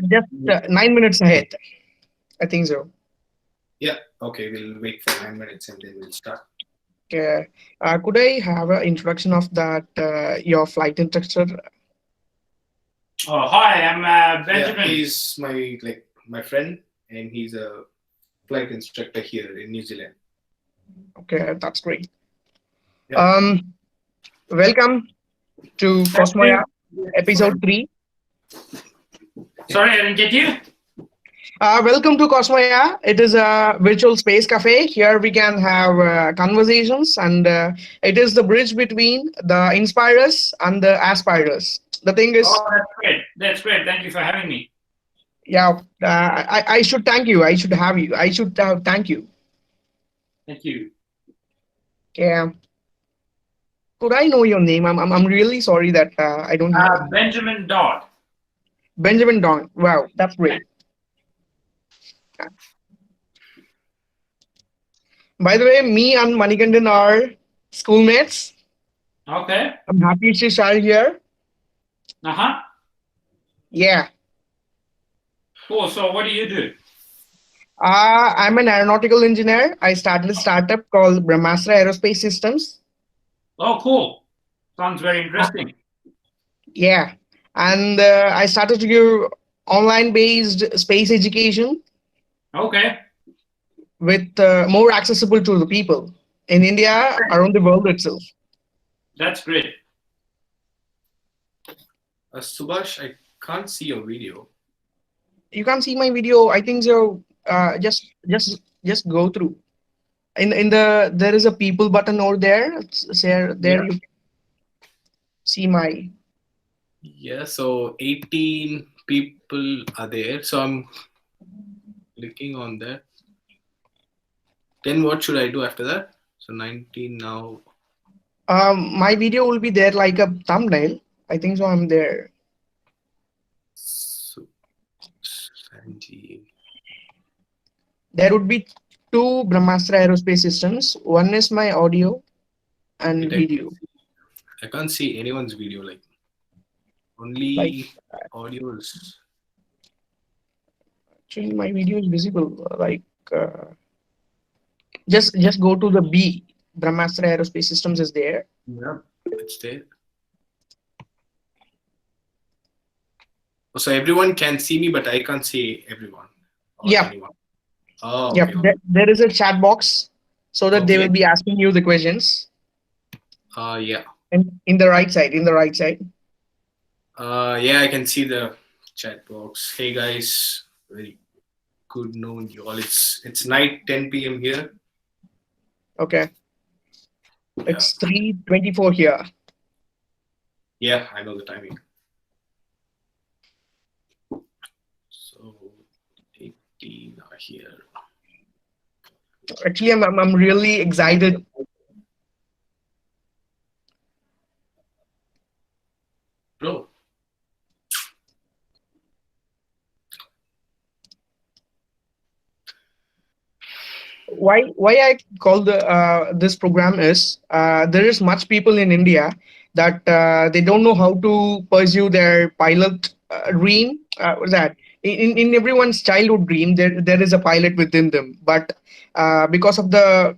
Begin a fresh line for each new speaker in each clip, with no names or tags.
Just 9 minutes ahead. I think so.
Yeah, okay, we'll wait for 9 minutes and then we'll start.
Could I have an introduction of that your flight instructor?
Oh, hi, I'm
Yeah,
Benjamin.
he's my friend, and he's a flight instructor here in New Zealand.
Okay, that's great.
Yeah.
Um, Welcome to
Thank
COSMOYA
you.
episode 3.
Sorry, I didn't get you.
Welcome to COSMOYA. It is a virtual space cafe. Here we can have conversations, and it is the bridge between the inspirers and the aspirers. The thing is,
Oh, that's great. That's great. Thank you for having me.
yeah, I should thank you. I should have you. I should thank you.
Thank you.
Yeah. Could I know your name? I'm really sorry that I don't have
Benjamin Dodd.
Benjamin Don. Wow, that's great. By the way, me and Manikandan are schoolmates.
Okay.
I'm happy to share here.
Uh-huh.
Yeah.
Cool. So what do you do?
I'm an aeronautical engineer. I started a startup called Brahmastra Aerospace Systems.
Oh, cool. Sounds very
Uh,
interesting.
yeah. And I started to give online based space education
Okay.
with more accessible to the people in India, around the world itself.
That's great.
Subhash, I can't see your video.
You can see my video. I think so. Just go through. In the there is a people button over there. There
Yeah.
you see my.
Yeah, so 18 people are there. So I'm clicking on that. Then what should I do after that? So 19 now.
My video will be there like a thumbnail. I think so. I'm there.
So 17.
There would be two Brahmastra Aerospace Systems. One is my audio and
Wait,
video.
I can't see anyone's video. Like
Like
only audios.
actually, my video is visible. Like just go to the B. Brahmastra Aerospace Systems is there.
Yeah, it's there. So everyone can see me, but I can't see everyone or
Yeah,
anyone. Oh,
yeah.
okay.
There is a chat box so that they will
Okay.
be asking you the questions.
Yeah.
In the right side. In the right side.
Yeah, I can see the chat box. Hey guys, very good knowing you all. It's night 10 p.m. here.
Okay.
Yeah.
It's 3:24 here.
Yeah, I know the timing. So 18 are here.
Actually, I'm really excited.
Bro.
Why I call the this program is there is much people in India that they don't know how to pursue their pilot dream. What's that in everyone's childhood dream there is a pilot within them, but because of the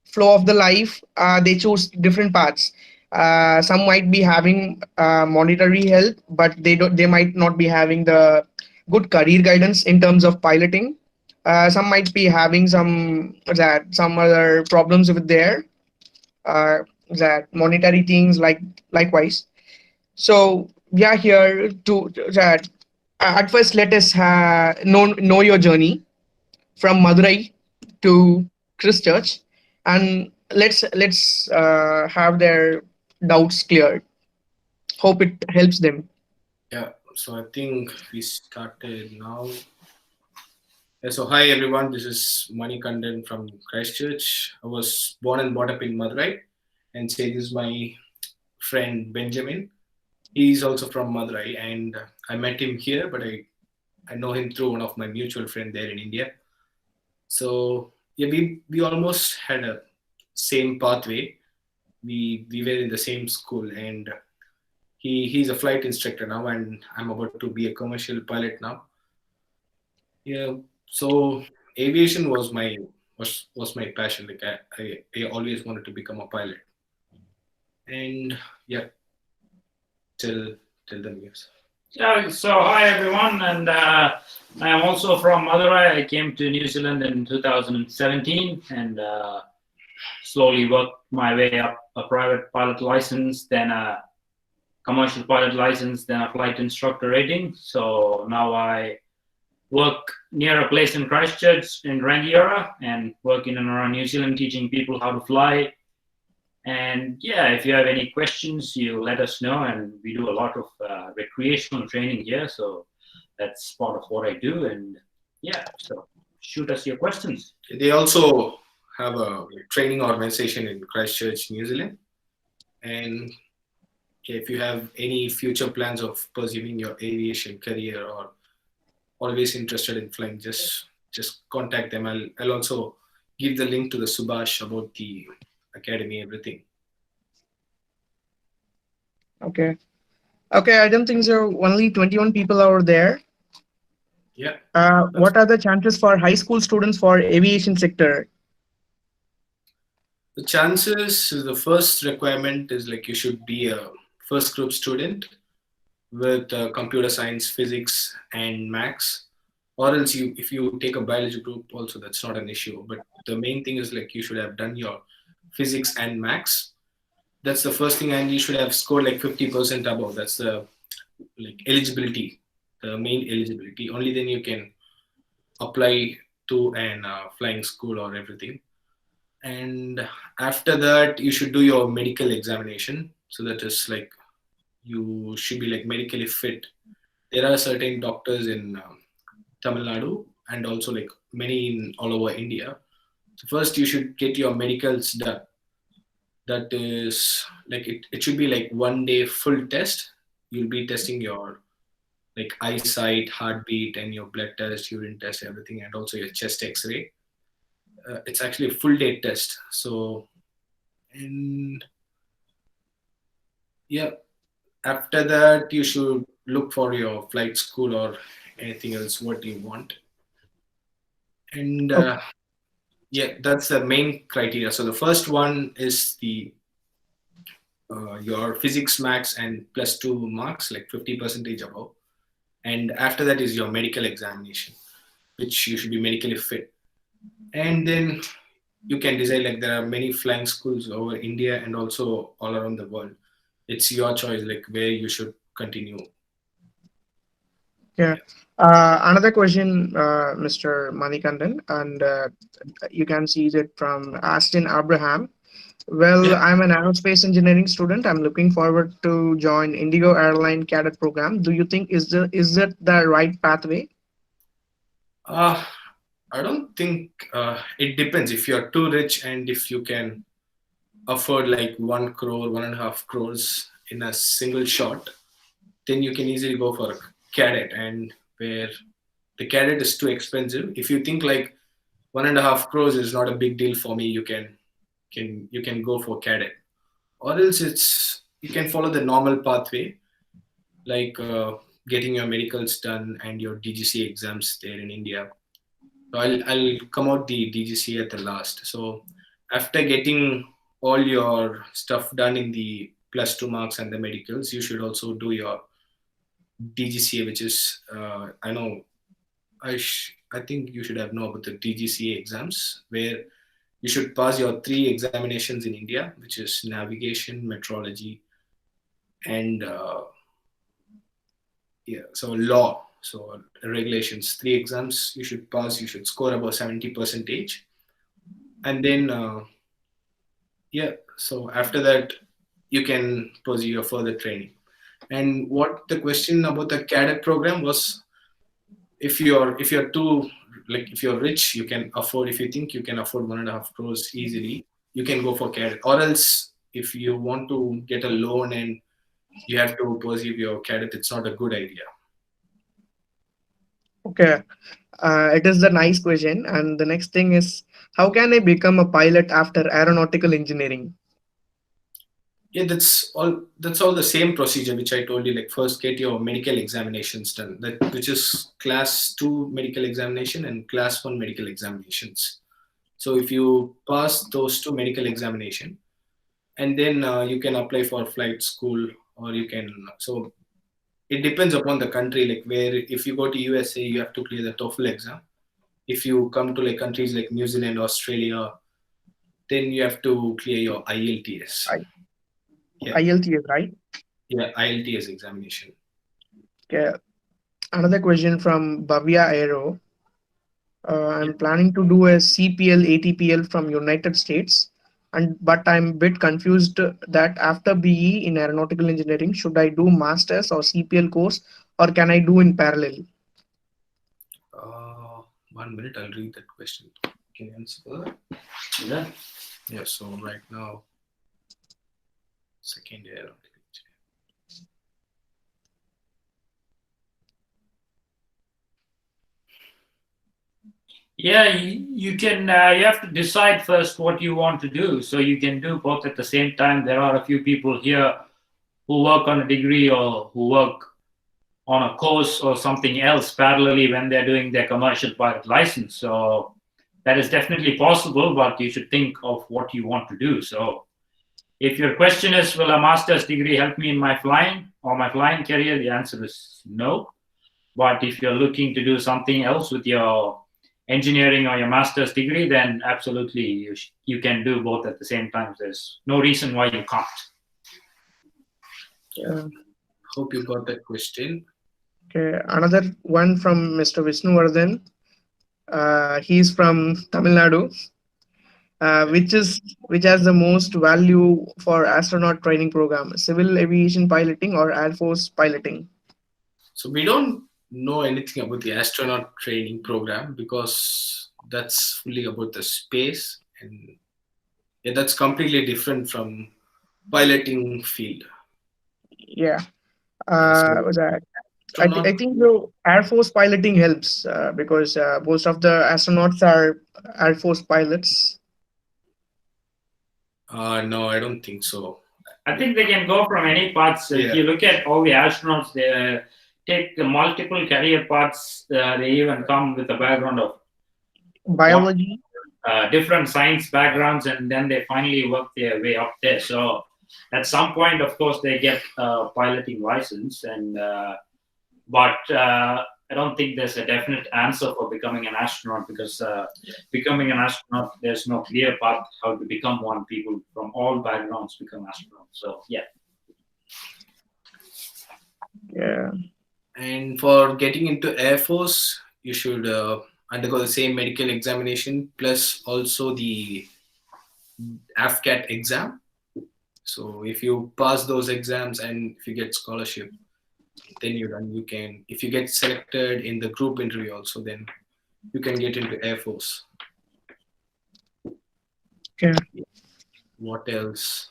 flow of the life they choose different paths. Some might be having monetary help, but they might not be having the good career guidance in terms of piloting. Some might be having some other problems with their uh, that monetary things like likewise. So we are here to that at first let us know your journey from Madurai to Christchurch, and let's have their doubts cleared. Hope it helps them.
Yeah, so I think we started now. Yeah, so hi everyone, this is Manikandan from Christchurch. I was born and brought up in Madurai, and say this is my friend Benjamin. He's also from Madurai, and I met him here, but I know him through one of my mutual friend there in India. So yeah, we almost had a same pathway. We were in the same school, and He's a flight instructor now, and I'm about to be a commercial pilot now. Yeah, so aviation was my passion. Like I always wanted to become a pilot, and yeah, tell tell them yes.
Yeah, so hi everyone, and I am also from Madurai. I came to New Zealand in 2017 and slowly worked my way up a private pilot license, then a commercial pilot license, then a flight instructor rating. So now I work near a place in Christchurch in Rangiora and work in and around New Zealand teaching people how to fly. And yeah, if you have any questions, you let us know. And we do a lot of recreational training here. So that's part of what I do. And yeah, so shoot us your questions.
They also have a training organization in Christchurch, New Zealand, and if you have any future plans of pursuing your aviation career or always interested in flying, just contact them. I'll also give the link to the Subhash about the academy, everything.
Okay. Okay, I don't think so. Only 21 people are there.
Yeah, that's
What are the chances for high school students for aviation sector?
the chances. The first requirement is like you should be a first group student with computer science, physics, and maths. Or else you, if you take a biology group, also that's not an issue. But the main thing is like you should have done your physics and maths. That's the first thing, and you should have scored like 50% above. That's the like eligibility, the main eligibility. Only then you can apply to an flying school or everything. And after that, you should do your medical examination. So that is like you should be like medically fit. There are certain doctors in Tamil Nadu and also like many in all over India. So first, you should get your medicals done. That is like it should be like 1 day full test. You'll be testing your like eyesight, heartbeat, and your blood test, urine test, everything, and also your chest X-ray. It's actually a full day test. So and yeah, after that you should look for your flight school or anything else what you want. And
Okay.
yeah, that's the main criteria. So the first one is the your physics max and plus two marks, like 50 percentage above. And after that is your medical examination, which you should be medically fit. And then you can decide, like there are many flying schools over India and also all around the world. It's your choice, like where you should continue.
Yeah.
Yeah.
Another question, Mr. Manikandan, and you can see it from Aston Abraham. Well,
Yeah.
I'm an aerospace engineering student. I'm looking forward to join Indigo Airline Cadet program. Do you think is that the right pathway?
Uh, I don't think it depends. If you're too rich and if you can afford like 1 crore, 1.5 crores in a single shot, then you can easily go for a cadet. And where the cadet is too expensive, if you think like 1.5 crores is not a big deal for me, you can go for cadet. Or else it's you can follow the normal pathway, like getting your medicals done and your DGC exams there in India. So I'll come out the DGC at the last. So after getting all your stuff done in the plus two marks and the medicals, you should also do your DGCA, which is I know I think you should have know about the DGCA exams, where you should pass your three examinations in India, which is navigation, metrology, and yeah, so law. So regulations, three exams you should pass. You should score about 70 percentage, and then yeah. So after that, you can pursue your further training. And what the question about the cadet program was, if you're too like if you're rich, you can afford. If you think you can afford 1.5 crores easily, you can go for cadet. Or else, if you want to get a loan and you have to pursue your cadet, it's not a good idea.
Okay. It is the nice question. And the next thing is, how can I become a pilot after aeronautical engineering?
Yeah, that's all the same procedure which I told you. Like first get your medical examinations done, that which is class 2 medical examination and class 1 medical examinations. So if you pass those two medical examination, and then you can apply for flight school, or you can, so it depends upon the country, like where if you go to USA you have to clear the TOEFL exam. If you come to like countries like New Zealand, Australia, then you have to clear your IELTS.
I,
Yeah,
IELTS, right?
yeah, IELTS examination.
Okay. Another question from Bhavya Aero.
Yeah.
I'm planning to do a CPL ATPL from United States, and but I'm a bit confused that after BE in aeronautical engineering, should I do masters or CPL course, or can I do in parallel?
1 minute, I'll read that question. Can you answer for that?
Yeah.
Yeah, so right now, second year.
Yeah, you can. You have to decide first what you want to do, so you can do both at the same time. There are a few people here who work on a degree or who work on a course or something else parallelly when they're doing their commercial pilot license. So that is definitely possible, but you should think of what you want to do. So if your question is, will a master's degree help me in my flying or my flying career? The answer is no. But if you're looking to do something else with your engineering or your master's degree, then absolutely you can do both at the same time. There's no reason why you can't.
Yeah, hope you got that question.
Okay, another one from Mr. Vishnuvardhan. He's from Tamil Nadu.
Yeah.
Which has the most value for astronaut training program? Civil aviation piloting or Air Force piloting?
So we don't know anything about the astronaut training program because that's fully about the space, and yeah, that's completely different from piloting field.
Yeah.
Yeah, so
That I
astronaut.
think the Air Force piloting helps because most of the astronauts are Air Force pilots.
No, I don't think so.
I think they can go from any paths. If
Yeah.
you look at all the astronauts, they take the multiple career paths. They even come with a background of one,
Biology.
different science backgrounds, and then they finally work their way up there. So at some point, of course, they get a piloting license, and but I don't think there's a definite answer for becoming an astronaut because becoming an astronaut, there's no clear path how to become one. People from all backgrounds become astronauts. So yeah.
Yeah.
And for getting into Air Force, you should undergo the same medical examination plus also the AFCAT exam. So if you pass those exams and if you get scholarship, then you can, if you get selected in the group interview also, then you can get into Air Force.
Okay.
What else?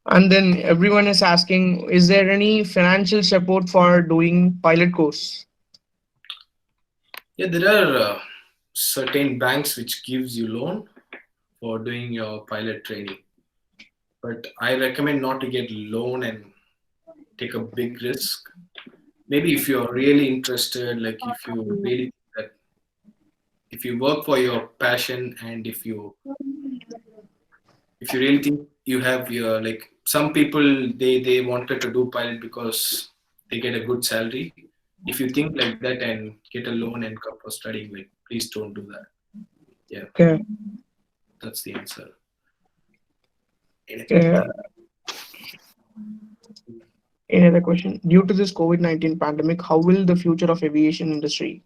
And then everyone is asking, is there any financial support for doing pilot course?
Yeah, there are certain banks which gives you loan for doing your pilot training, but I recommend not to get loan and take a big risk. Maybe if you're really interested, like if you really that if you work for your passion, and if you really think you have your, like some people, they wanted to do pilot because they get a good salary. If you think like that and get a loan and come for studying, like please don't do that. Yeah,
Okay.
that's the answer.
Okay.
Anything?
Any other question? Due to this COVID-19 pandemic, how will the future of aviation industry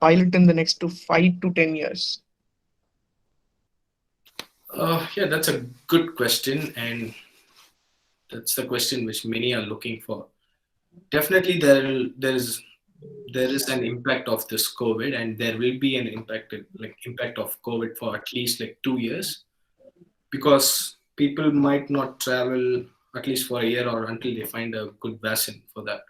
pilot in the next 5 to 10 years?
Yeah, that's a good question, and that's the question which many are looking for. Definitely, there is an impact of this COVID, and there will be an impact of COVID for at least like 2 years, because people might not travel at least for a year or until they find a good vaccine for that.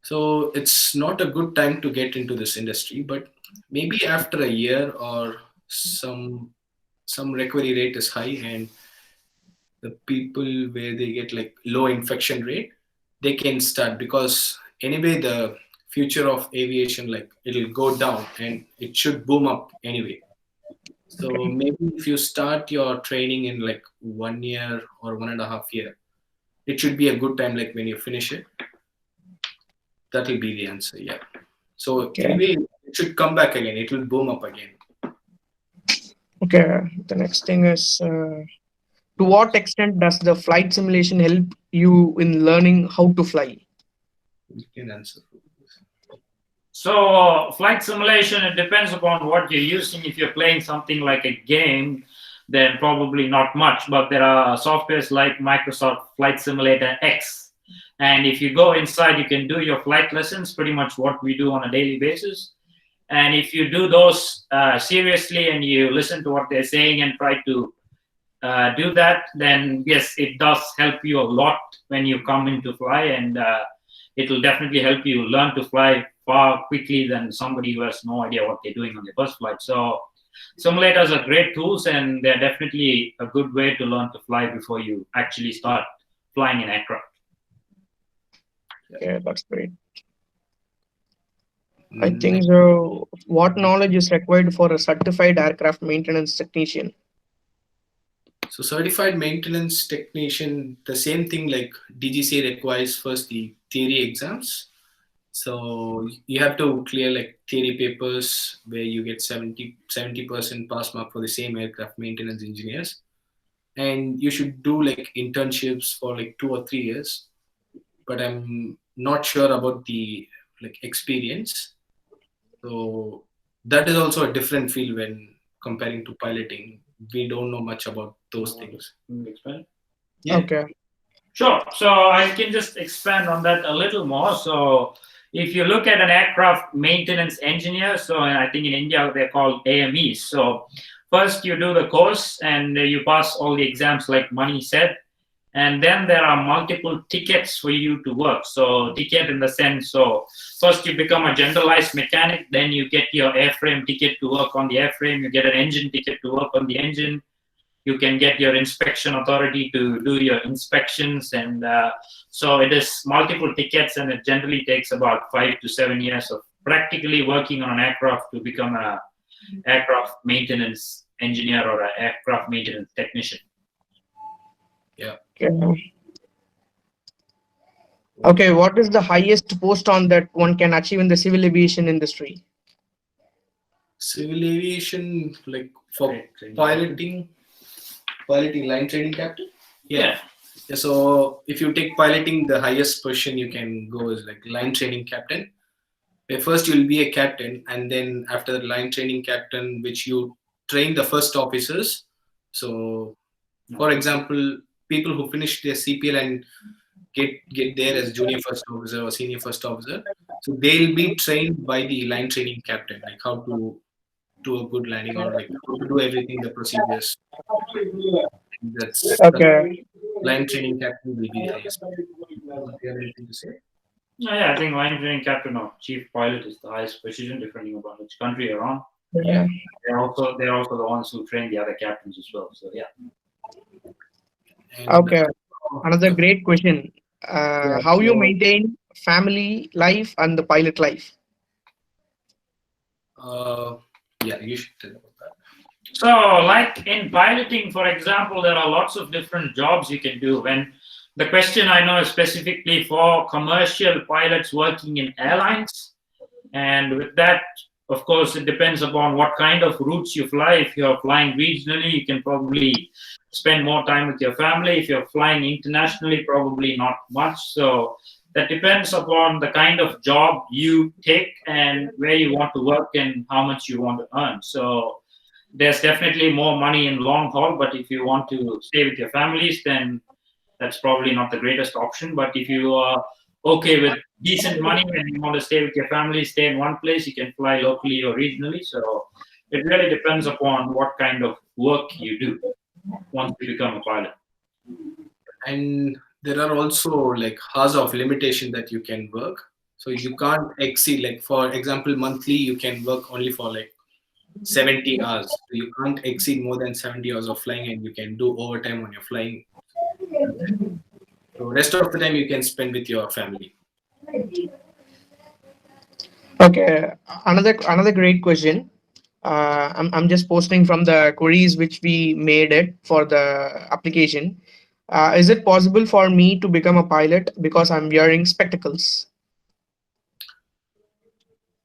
So it's not a good time to get into this industry, but maybe after a year or some recovery rate is high, and the people where they get like low infection rate, they can start, because anyway the future of aviation, like it'll go down and it should boom up anyway. So maybe if you start your training in like 1 year or 1.5 year, it should be a good time. Like when you finish it, that will be the answer. Yeah. So
Okay.
anyway, it should come back again. It will boom up again.
Okay. The next thing is, to what extent does the flight simulation help you in learning how to fly?
You can answer.
So, flight simulation, it depends upon what you're using. If you're playing something like a game, then probably not much. But there are softwares like Microsoft Flight Simulator X. And if you go inside, you can do your flight lessons, pretty much what we do on a daily basis. And if you do those seriously and you listen to what they're saying and try to do that, then yes, it does help you a lot when you come into fly, and it will definitely help you learn to fly far quickly than somebody who has no idea what they're doing on their first flight. So simulators are great tools, and they're definitely a good way to learn to fly before you actually start flying an aircraft.
Yeah, that's great. I think so. What knowledge is required for a certified aircraft maintenance technician?
So certified maintenance technician, the same thing like DGC requires first the theory exams. So you have to clear like theory papers where you get 70% pass mark for the same aircraft maintenance engineers. And you should do like internships for like 2 or 3 years. But I'm not sure about the like experience. So that is also a different field when comparing to piloting. We don't know much about those things.
Explain?
Yeah.
Okay.
Sure. So I can just expand on that a little more. So if you look at an aircraft maintenance engineer, so I think in India they're called AMEs. So first you do the course and you pass all the exams like Mani said. And then there are multiple tickets for you to work. So ticket in the sense, so first you become a generalized mechanic, then you get your airframe ticket to work on the airframe, you get an engine ticket to work on the engine, you can get your inspection authority to do your inspections, and so it is multiple tickets, and it generally takes about 5 to 7 years of practically working on an aircraft to become a aircraft maintenance engineer or an aircraft maintenance technician.
Yeah.
Okay. Okay. What is the highest post on that one can achieve in the civil aviation industry?
Civil aviation, like for
Training.
piloting line training captain.
Yeah.
So if you take piloting, the highest position you can go is like line training captain. Where first you'll be a captain, and then after the line training captain, which you train the first officers. So, for example, people who finish their CPL and get there as junior first officer or senior first officer, so they'll be trained by the line training captain, like how to do a good landing or like how to do everything, the procedures. That's
Okay.
line training captain will be the highest. Do you have anything to say?
Yeah, I think line training captain or chief pilot is the highest position, depending upon which country you're on.
Yeah.
They're also the ones who train the other captains as well. So yeah.
And,
Okay. Another great question.
Yeah,
How you
so,
maintain family life and the pilot life?
yeah, you should tell about that.
So, like in piloting, for example, there are lots of different jobs you can do. When the question I know is specifically for commercial pilots working in airlines, and with that, of course, it depends upon what kind of routes you fly. If you're flying regionally, you can probably spend more time with your family. If you're flying internationally, probably not much. So that depends upon the kind of job you take and where you want to work and how much you want to earn. So there's definitely more money in long haul, but if you want to stay with your families, then that's probably not the greatest option. But if you are okay with decent money and you want to stay with your family, stay in one place, you can fly locally or regionally. So it really depends upon what kind of work you do once you become a pilot.
And there are also like hours of limitation that you can work. So you can't exceed, like for example, monthly you can work only for like 70 hours. So you can't exceed more than 70 hours of flying, and you can do overtime on your flying. So rest of the time you can spend with your family.
Okay, another great question. I'm just posting from the queries which we made it for the application. Is it possible for me to become a pilot because I'm wearing spectacles?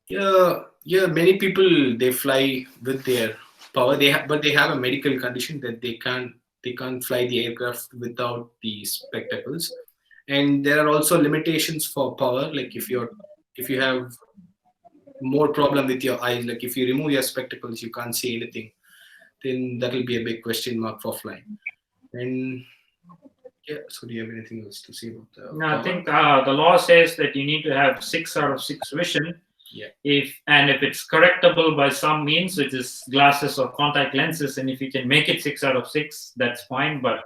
Yeah, yeah. Many people they fly with their power. But they have a medical condition that they can't fly the aircraft without the spectacles. And there are also limitations for power. Like if you have more problem with your eyes, like if you remove your spectacles, you can't see anything. Then that will be a big question mark for flying. And yeah. So do you have anything else to say about the
No, I
power?
think the law says that you need to have 6 out of 6 vision.
Yeah.
If it's correctable by some means, which is glasses or contact lenses, and if you can make it 6 out of 6, that's fine. But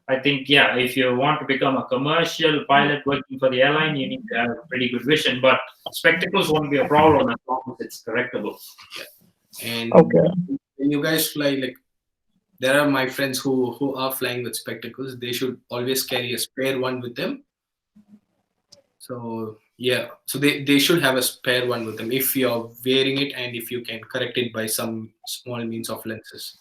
I think, yeah, if you want to become a commercial pilot working for the airline, you need to have pretty good vision. But spectacles won't be a problem as long as it's correctable.
And
Okay,
when you guys fly, like there are my friends who are flying with spectacles. They should always carry a spare one with them. So yeah, so they should have a spare one with them if you're wearing it and if you can correct it by some small means of lenses.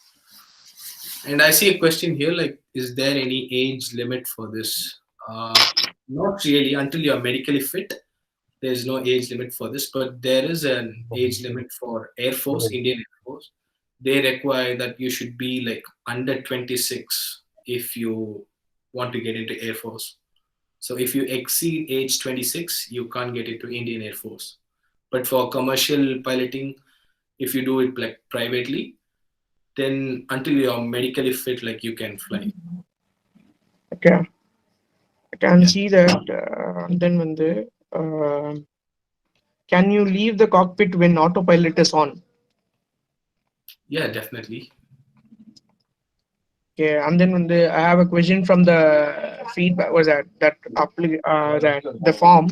And I see a question here, like, is there any age limit for this? Not really. Until you're medically fit, there's no age limit for this, but there is an age limit for Air Force, Indian Air Force. They require that you should be like under 26 if you want to get into Air Force. So if you exceed age 26, you can't get into Indian Air Force. But for commercial piloting, if you do it like privately, then until you're medically fit, like you can fly.
okay. I can
Yeah,
see that. Then when can you leave the cockpit when autopilot is on?
yeah, definitely.
Okay, and then I have a question from the feedback. Was that the form?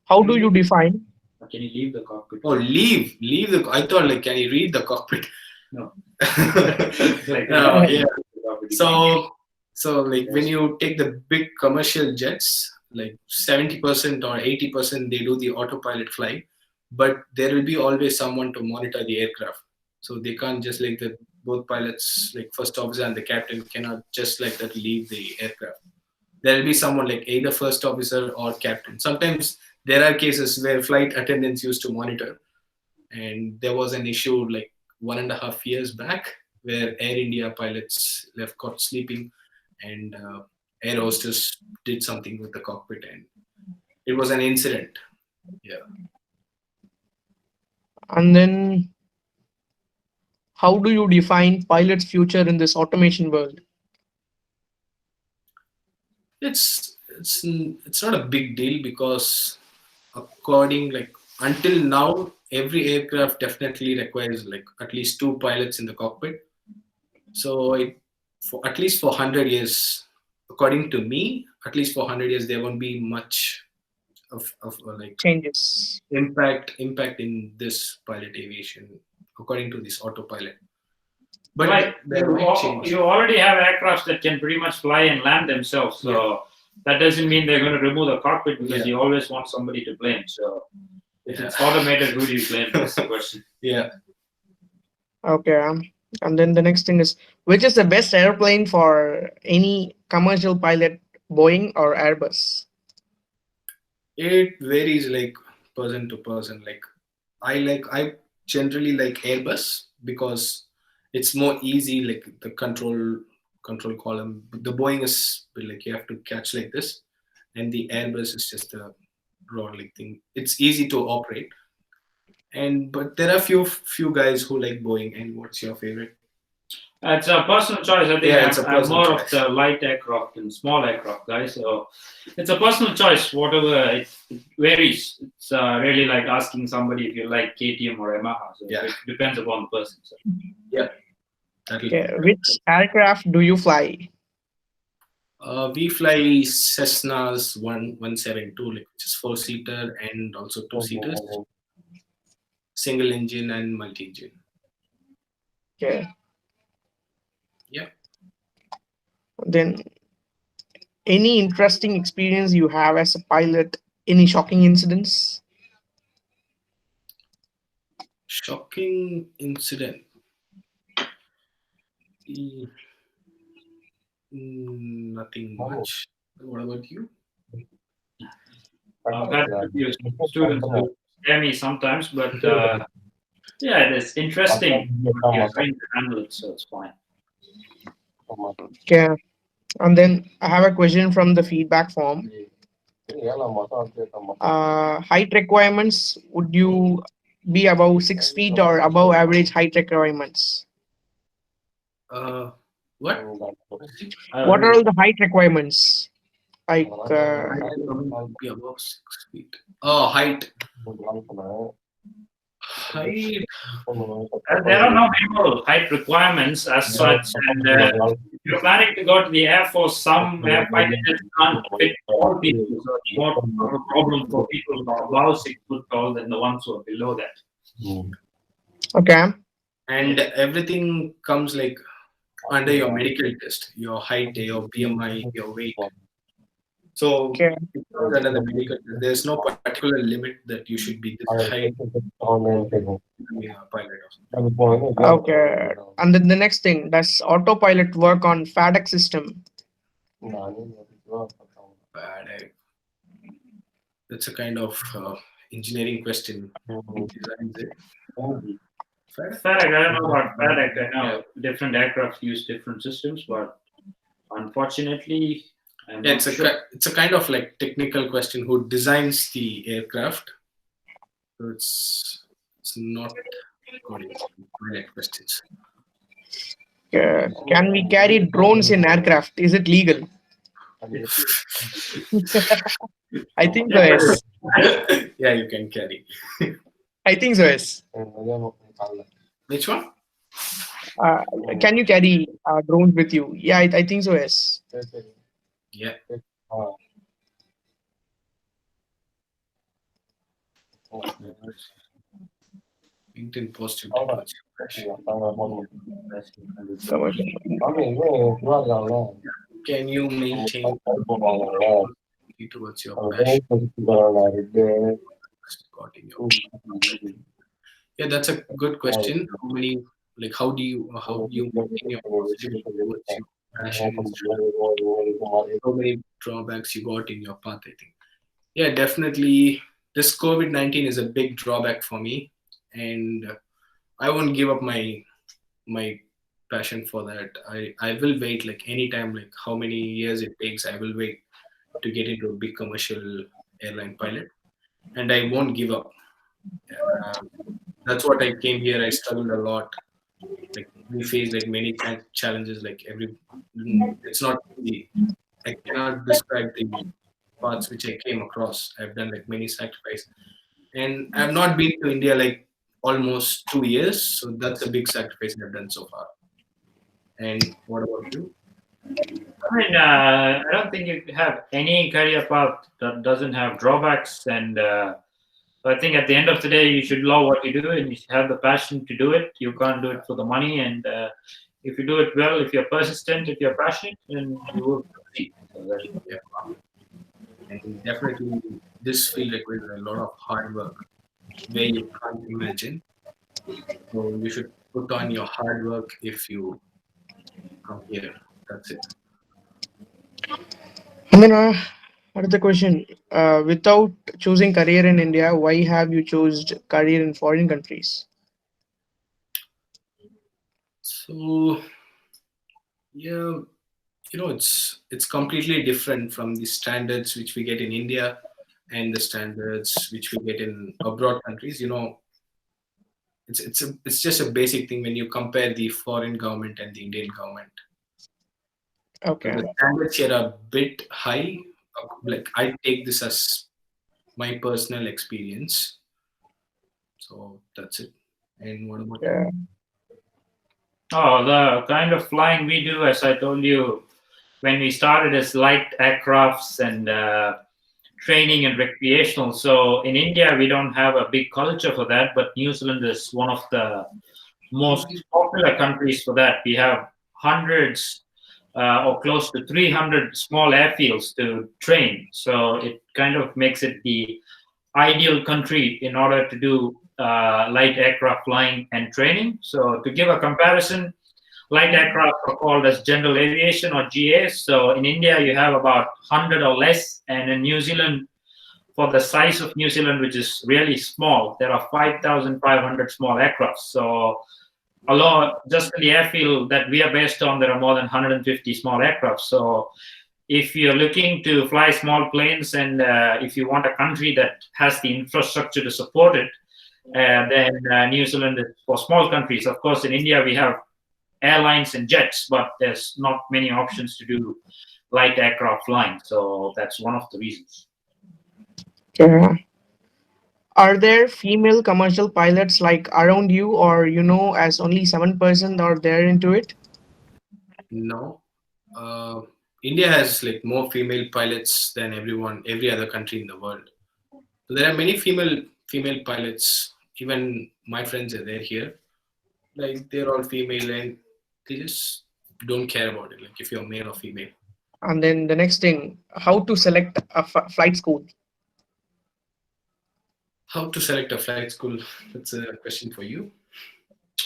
How
Can
do
you
you
leave,
define?
can you leave the cockpit?
Oh, leave the. I thought like, can you read the cockpit?
No. Like,
Yeah. So like when you take the big commercial jets, like 70% or 80% they do the autopilot flight, but there will be always someone to monitor the aircraft. So they can't just like the both pilots, like first officer and the captain, cannot just like that leave the aircraft. There will be someone like either first officer or captain. Sometimes there are cases where flight attendants used to monitor, and there was an issue like 1.5 years back where Air India pilots left caught sleeping, and air hostess did something with the cockpit, and it was an incident. Yeah,
And then how do you define pilot's future in this automation world?
it's not a big deal because according like until now every aircraft definitely requires like at least two pilots in the cockpit. So for at least for 100 years, according to me, at least for 100 years, there won't be much of like
Changes.
impact in this pilot aviation, according to this autopilot. But
Right.
there might change.
You already have aircrafts that can pretty much fly and land themselves. So that doesn't mean they're going to remove the cockpit because you always want somebody to blame. So if it's automated, who do you blame? That's the question.
Yeah.
Okay. And then the next thing is, which is the best airplane for any commercial pilot, Boeing or Airbus?
It varies like person to person. Like I generally like Airbus because it's more easy. Like the control column. The Boeing is like you have to catch like this, and the Airbus is just a raw like thing. It's easy to operate. And but there are few guys who like Boeing. And what's your favorite?
It's a personal choice. I think
Yeah, it's a
I'm
personal
more of
choice.
the light aircraft and small aircraft guy. So it's a personal choice. Whatever it varies. It's really like asking somebody if you like KTM or Yamaha. So it depends upon the person. So.
Yeah.
Okay. Which aircraft do you fly?
We fly Cessna's 172, like which is four-seater and also two-seaters, single engine and multi-engine.
Okay.
Yeah.
Then Any interesting experience you have as a pilot? Any shocking incidents?
Shocking incident. Mm, nothing much. What about you?
I've had a few students who scare me sometimes, but yeah, it's interesting. You're trying to handle it, so it's fine.
Okay. And then I have a question from the feedback form. Height requirements, would you be above 6 feet or above average height requirements?
Uh, what?
What
Uh,
are all the height requirements? Like,
Height be above 6 feet. Oh, height. Height.
there are no minimal height requirements as such, and if you're planning to go to the Air Force, some air pilots can't fit all people, so it's more of a problem for people who are above 6 foot tall than the ones who are below that.
okay,
And everything comes like under your medical test, your height, your BMI, your weight. So
okay,
it comes under the medical test. There's no particular limit that you should be this height to be a pilot or
okay. And then the next thing, does autopilot work on FADEC system?
something. That's a kind of engineering question. Who designs it? Fair?
FADEC, I don't know about FADEC. I know different aircraft use different systems, but unfortunately, I'm
Yeah,
not sure.
it's a kind of like technical question. Who designs the aircraft? So it's not according to pilot questions.
Can we carry drones in aircraft? Is it legal? I think so, yes.
Yeah, you can carry.
I think so, yes.
Which one?
Uh, can you carry drones with you? Yeah, I think so, yes.
Yeah. LinkedIn post you towards your passion. Can you maintain towards your passion? Got in your Yeah, that's a good question. How many, like, how do you maintain your positivity towards your passion instead of so many drawbacks you got in your path? I think. Yeah, definitely. This COVID-19 is a big drawback for me, and I won't give up my passion for that. I will wait like anytime, like how many years it takes. I will wait to get into a big commercial airline pilot, and I won't give up. Um, that's what I came here. I struggled a lot. Like we face like many challenges. Like it's not easy. I cannot describe the parts which I came across. I've done like many sacrifices, and I've not been to India like almost 2 years. So that's a big sacrifice I've done so far. And what about you?
I mean, I don't think you have any career path that doesn't have drawbacks, and I think at the end of the day, you should love what you do and you should have the passion to do it. You can't do it for the money, and if you do it well, if you're persistent, if you're passionate, then you will succeed. So that's
Yeah, and definitely this field requires a lot of hard work where you can't imagine. So you should put on your hard work if you come here. That's it.
And then another question. Without choosing career in India, why have you chosen career in foreign countries?
So yeah, it's completely different from the standards which we get in India and the standards which we get in abroad countries. It's just a basic thing when you compare the foreign government and the Indian government. So
Okay.
the standards here are a bit high. Like I take this as my personal experience. So that's it. And what about you?
Yeah.
Oh, the kind of flying we do, as I told you, when we started as light aircrafts and training and recreational. So in India, we don't have a big culture for that, but New Zealand is one of the most popular countries for that. We have hundreds or close to 300 small airfields to train. So it kind of makes it the ideal country in order to do light aircraft flying and training. So to give a comparison, light aircraft are called as general aviation or GAs. So in India, you have about 100 or less, and in New Zealand, for the size of New Zealand, which is really small, there are 5,500 small aircraft. So along just in the airfield that we are based on, there are more than 150 small aircraft. So if you're looking to fly small planes, and if you want a country that has the infrastructure to support it, then New Zealand is for small countries. Of course, in India, we have airlines and jets, but there's not many options to do light aircraft flying. So that's one of the reasons.
Yeah. Are there female commercial pilots like around you, or as only 7% are there into it?
No. Uh, India has like more female pilots than every other country in the world. So there are many female pilots. Even my friends are there here. Like they're all female and they just don't care about it. Like if you're male or female.
And then the next thing, how to select a flight school?
How to select a flight school? That's a question for you.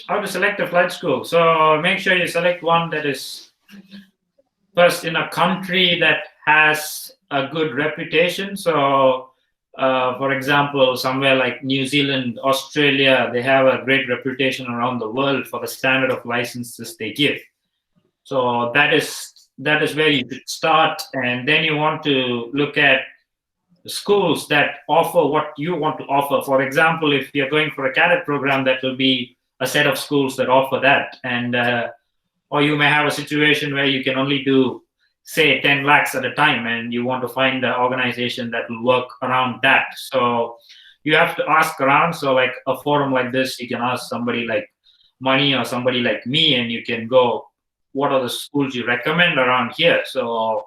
How to select a flight school? So make sure you select one that is first in a country that has a good reputation. So, for example, somewhere like New Zealand, Australia, they have a great reputation around the world for the standard of licenses they give. So that is where you should start, and then you want to look at schools that offer what you want to offer. For example, if you're going for a cadet program, that will be a set of schools that offer that, and or you may have a situation where you can only do say 10 lakhs at a time, and you want to find an organization that will work around that. So you have to ask around. So like a forum like this, you can ask somebody like Money or somebody like me, and you can go, what are the schools you recommend around here? So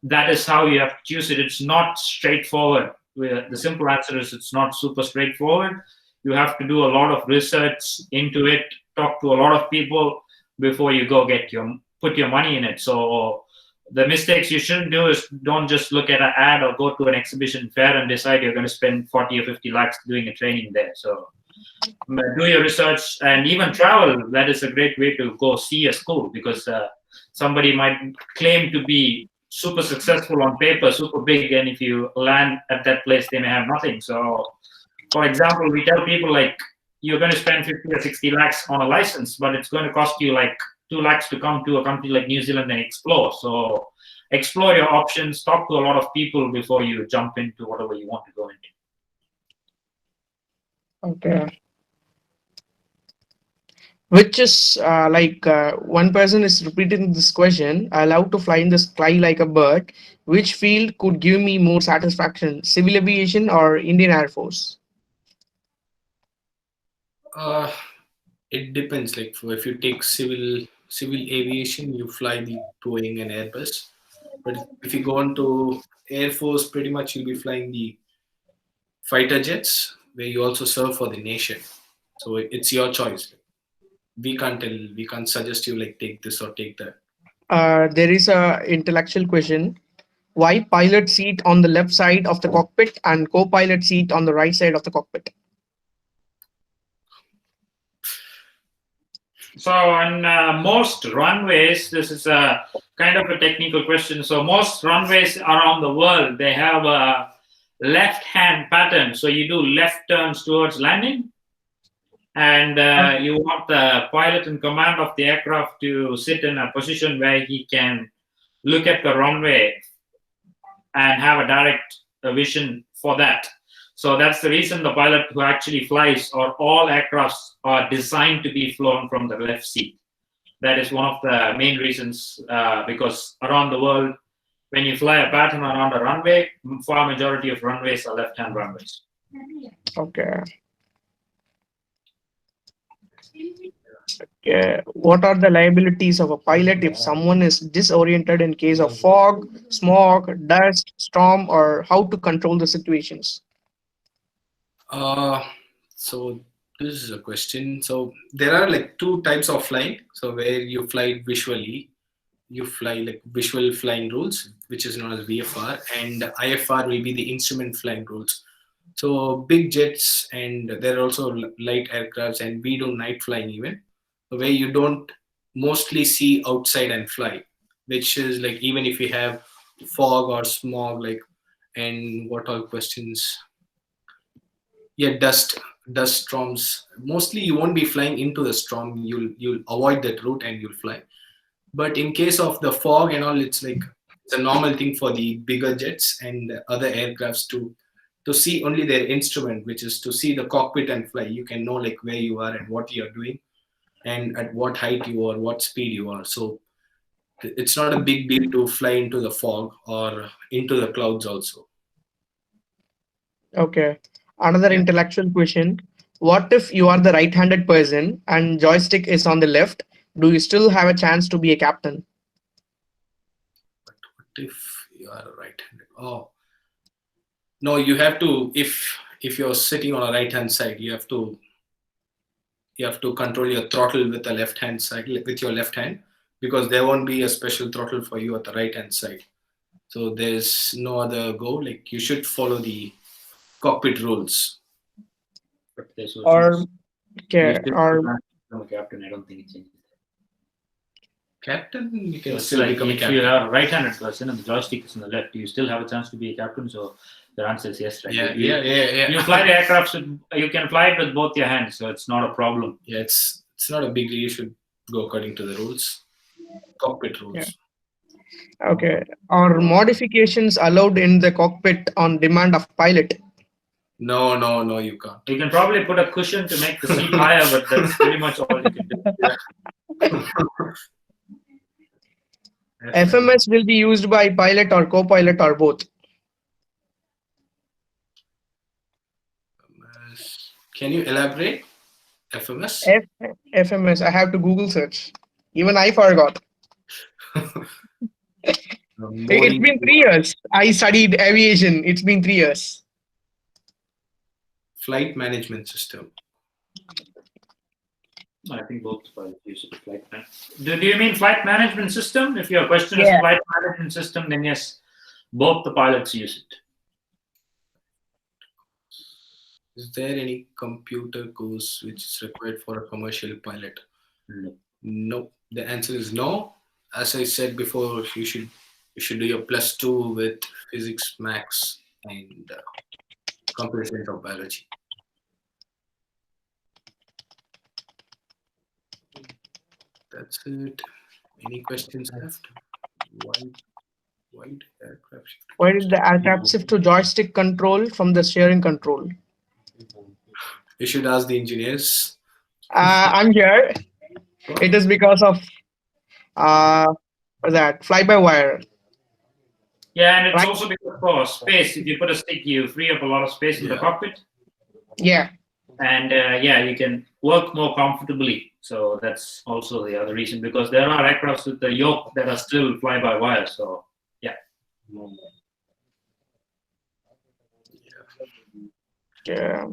that is how you have to choose it. It's not straightforward. The simple answer is it's not super straightforward. You have to do a lot of research into it, talk to a lot of people before you go put your money in it. So the mistakes you shouldn't do is don't just look at an ad or go to an exhibition fair and decide you're going to spend 40 or 50 lakhs doing a training there. So do your research and even travel. That is a great way to go see a school, because somebody might claim to be super successful on paper, super big, and if you land at that place, they may have nothing. So, for example, we tell people like you're going to spend 50 or 60 lakhs on a license, but it's going to cost you like 2 lakhs to come to a country like New Zealand and explore. So, explore your options, talk to a lot of people before you jump into whatever you want to go into.
Okay. Which is one person is repeating this question. I love to fly in the sky like a bird. Which field could give me more satisfaction, civil aviation or Indian Air Force?
Uh, it depends. Like if you take civil aviation, you fly the Boeing and Airbus. But if you go on to Air Force, pretty much you'll be flying the fighter jets, where you also serve for the nation. So it's your choice. We can't suggest you like take this or take that.
There is a intellectual question. Why pilot seat on the left side of the cockpit and co-pilot seat on the right side of the cockpit?
So on most runways, this is a kind of a technical question. So most runways around the world, they have a left-hand pattern. So you do left turns towards landing, and you want the pilot in command of the aircraft to sit in a position where he can look at the runway and have a direct vision for that. So that's the reason the pilot who actually flies, or all aircrafts are designed to be flown from the left seat. That is one of the main reasons, because around the world, when you fly a pattern around a runway, far majority of runways are left-hand runways.
Okay. What are the liabilities of a pilot if someone is disoriented in case of fog, smoke, dust, storm, or how to control the situations?
Uh, so this is a question. So there are like two types of flying. So where you fly visually, you fly like visual flying rules, which is known as VFR, and IFR will be the instrument flying rules. So big jets, and there are also light aircrafts, and we do night flying even, where you don't mostly see outside and fly, which is like even if you have fog or smog, like, and what all questions? Yeah, dust storms. Mostly you won't be flying into the storm. You'll avoid that route and you'll fly. But in case of the fog and all, it's like it's a normal thing for the bigger jets and other aircrafts to see only their instrument, which is to see the cockpit and fly. You can know like where you are and what you are doing and at what height you are, what speed you are. So it's not a big deal to fly into the fog or into the clouds also.
Okay. Another
Yeah.
intellectual question. What if you are the right-handed person and joystick is on the left? Do you still have a chance to be a captain?
But what if you are right-handed? Oh no, you have to if you're sitting on a right-hand side, you have to control your throttle with the left hand side with your left hand, because there won't be a special throttle for you at the right hand side. So there's no other go, like you should follow the cockpit rules.
But there's no
Or
change. You
okay,
still
or
become a captain. I don't think it changes.
Captain, you
So
can
it's
still
like
become a
if you
captain.
are a right-handed person and the joystick is on the left, you still have a chance to be a captain. So the answer is yes, right?
Yeah,
you,
yeah.
You fly the aircraft, you can fly it with both your hands, so it's not a problem.
Yeah, it's not a big deal. You should go according to the rules, cockpit
yeah,
rules.
okay. Or modifications allowed in the cockpit on demand of pilot?
No, you can't.
You can probably put a cushion to make the seat higher, but that's pretty much all you can do.
Yeah.
FMS will be used by pilot or co-pilot or both.
Can you elaborate? FMS?
F FMS. I have to Google search. Even I forgot. It's
Modi
been 3 years. I studied aviation. It's been 3 years.
flight management system.
I think both pilots use it. Flight do you mean flight management system? If your question is
Yeah.
flight management system, then yes, both the pilots use it.
Is there any computer course which is required for a commercial pilot?
No.
No. The answer is no. As I said before, you should do your +2 with physics, maths, and computer science or biology. That's it. Any questions left? Wide aircraft shift.
Why did the aircraft shift to joystick control from the steering control?
You should ask the engineers.
I'm here. It is because of uh, that fly-by-wire,
Yeah, and it's
right?
also because for space. If you put a stick, you free up a lot of space in the
Yeah.
cockpit,
Yeah.
and you can work more comfortably. So that's also the other reason, because there are aircrafts with the yoke that are still fly-by-wire. So yeah.
Yeah.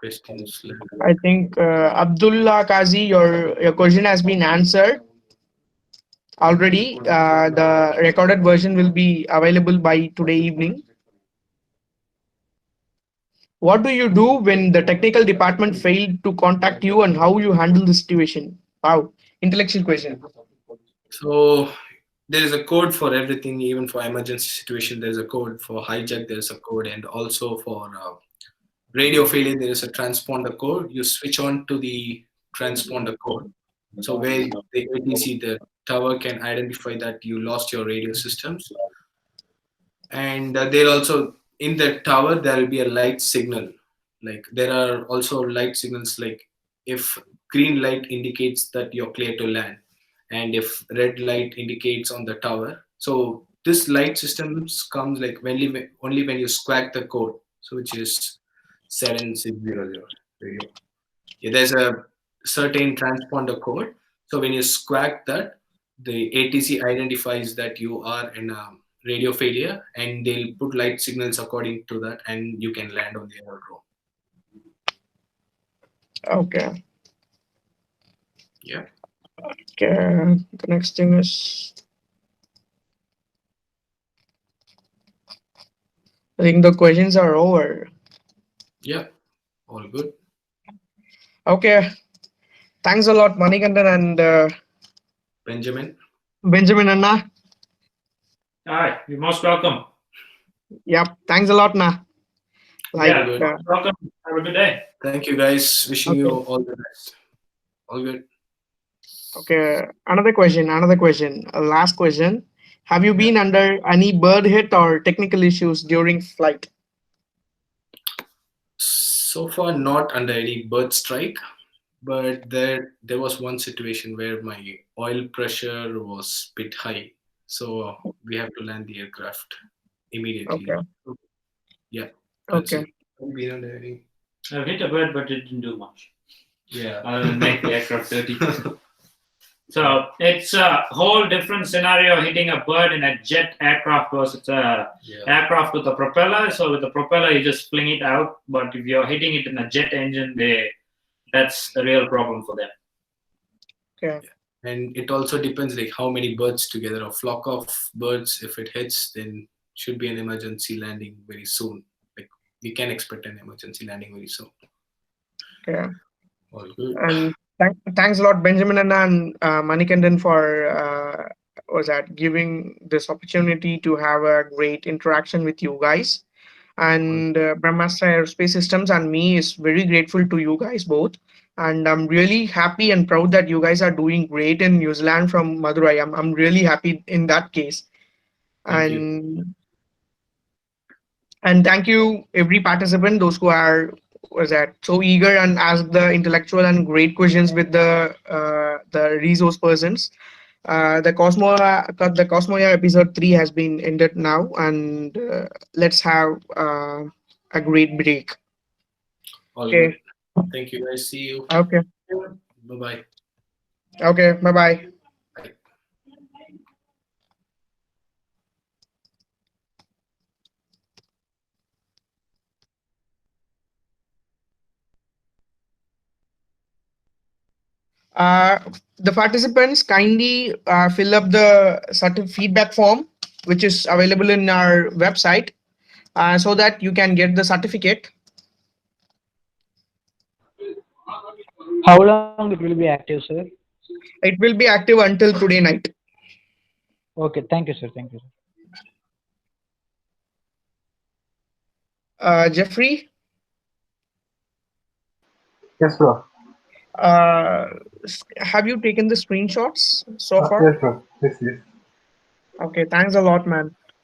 Questions left.
I think Abdullah Kazi, your question has been answered already. The recorded version will be available by today evening. What do you do when the technical department failed to contact you, and how you handle the situation? Wow, intellectual question.
So there is a code for everything, even for emergency situation. There's a code for hijack. There's a code, and also for radio failure, there is a transponder code. You switch on to the transponder code. So where the ATC, the tower, can identify that you lost your radio systems, and there also in the tower there will be a light signal. Like there are also light signals, like if green light indicates that you're clear to land, and if red light indicates on the tower. So this light systems comes like only when you squawk the code, so which is 7600 radio. Yeah, there's a certain transponder code. So when you squawk that, the ATC identifies that you are in a radio failure, and they'll put light signals according to that, and you can land on the aerodrome.
Okay.
Yeah.
Okay. The next thing is, I think the questions are over.
Yeah, all good.
Okay. Thanks a lot, Manikandan and
Benjamin.
Benjamin Anna.
All right, you're most welcome.
Yep. Thanks a lot, Na.
All
Like,
Yeah,
good.
most welcome. Have a good day.
Thank you, guys. Wishing you
okay.
all the best. All good.
Okay. Another question. Another question. Last question. Have you
Yeah.
been under any bird hit or technical issues during flight?
So far, not under any bird strike, but there was one situation where my oil pressure was bit high, so we have to land the aircraft
Okay.
immediately. Yeah, that's
Okay.
it. Have you been under any?
I hit a bird, but it didn't do much
Yeah.
other than make the aircraft dirty.
Yeah.
So it's a whole different scenario hitting a bird in a jet aircraft versus a
Yeah.
aircraft with a propeller. So with the propeller, you just fling it out. But if you're hitting it in a jet engine, that's a real problem for them.
Okay.
And it also depends like how many birds together. A flock of birds, if it hits, then should be an emergency landing very soon. Like we can expect an emergency landing very soon.
Okay.
All good.
And thanks a lot, Benjamin Anna and Manikandan, for was that giving this opportunity to have a great interaction with you guys.
All
And Brahmastra Aerospace Systems and me is very grateful to you guys both. And I'm really happy and proud that you guys are doing great in New Zealand from Madurai. I'm really happy in that case.
thank you.
And thank you every participant, those who are was that so eager and ask the intellectual and great questions with the resource persons. The Cosmoya episode 3 has been ended now, and let's have a great break.
All good.
Okay.
Thank you guys. See you.
Okay.
Bye bye.
Okay. Bye bye.
Bye.
Uh, the participants kindly fill up the certain feedback form, which is available in our website, so that you can get the certificate.
How long it will be active, sir?
It will be active until today night.
Okay, thank you, sir. Thank you, sir.
Jeffrey,
Yes, bro.
uh, have you taken the screenshots so far?
Yes, bro. Yes, yes.
Okay, thanks a lot, man.